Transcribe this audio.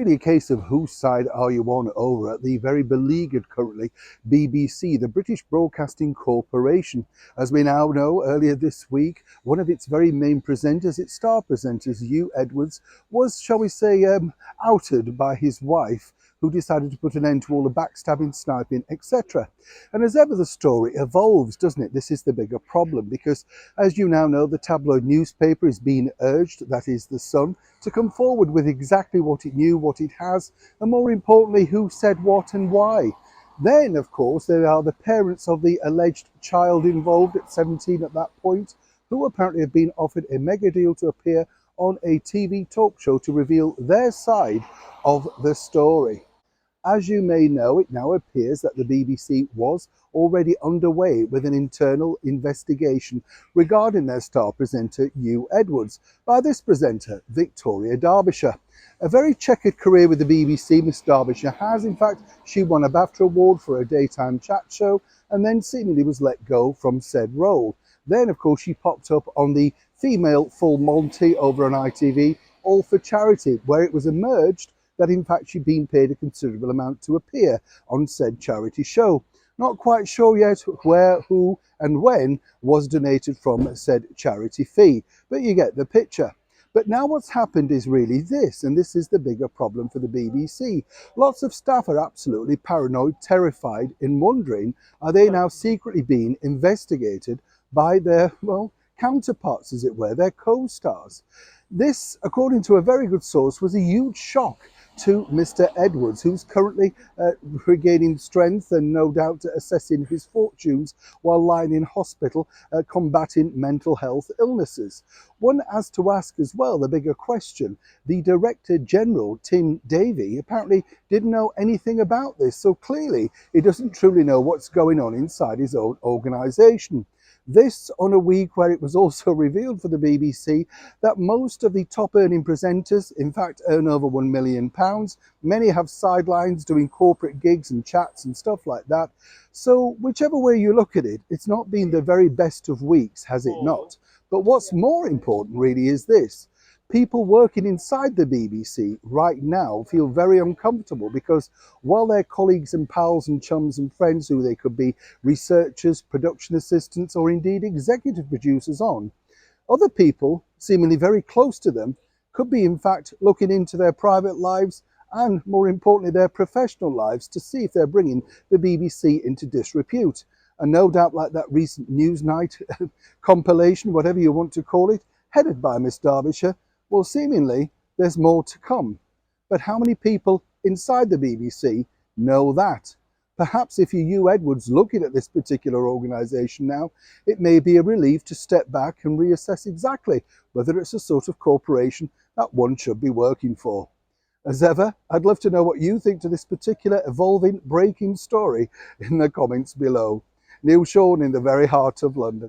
really a case of whose side are you on over at the very beleaguered currently BBC, the British Broadcasting Corporation. As we now know, earlier this week, one of its very main presenters, its star presenters, Hugh Edwards, was, shall we say, outed by his wife, who decided to put an end to all the backstabbing, sniping, etc. And as ever, the story evolves, doesn't it? This is the bigger problem because, as you now know, the tabloid newspaper is being urged, that is The Sun, to come forward with exactly what it knew, what it has, and more importantly, who said what and why. Then, of course, there are the parents of the alleged child involved at 17 at that point, who apparently have been offered a mega deal to appear on a TV talk show to reveal their side of the story. As you may know, it now appears that the BBC was already underway with an internal investigation regarding their star presenter Hugh Edwards by this presenter, Victoria Derbyshire. A very checkered career with the BBC, Miss Derbyshire has. In fact, she won a BAFTA award for a daytime chat show and then seemingly was let go from said role. Then, of course, she popped up on the female Full Monty over on ITV, all for charity, where it was emerged that in fact she'd been paid a considerable amount to appear on said charity show. Not quite sure yet where, who and when was donated from said charity fee, but you get the picture. But now what's happened is really this, and this is the bigger problem for the BBC. Lots of staff are absolutely paranoid, terrified, and wondering, are they now secretly being investigated by their, well, counterparts, as it were, their co-stars? This, according to a very good source, was a huge shock to Mr. Edwards, who's currently regaining strength and no doubt assessing his fortunes while lying in hospital combating mental health illnesses. One has to ask as well the bigger question. The Director General, Tim Davie, apparently didn't know anything about this, so clearly he doesn't truly know what's going on inside his own organisation. This on a week where it was also revealed for the BBC that most of the top earning presenters, in fact, earn over £1 million. Many have sidelines doing corporate gigs and chats and stuff like that. So whichever way you look at it, it's not been the very best of weeks, has it not? But what's more important really is this. People working inside the BBC right now feel very uncomfortable because while their colleagues and pals and chums and friends, who they could be researchers, production assistants, or indeed executive producers on, other people, seemingly very close to them, could be in fact looking into their private lives and, more importantly, their professional lives to see if they're bringing the BBC into disrepute. And no doubt, like that recent Newsnight compilation, whatever you want to call it, headed by Miss Derbyshire, well, seemingly there's more to come. But how many people inside the BBC know that? Perhaps if you're Hugh Edwards looking at this particular organisation now, it may be a relief to step back and reassess exactly whether it's a sort of corporation that one should be working for. As ever, I'd love to know what you think to this particular evolving, breaking story in the comments below. Neil Sean in the very heart of London.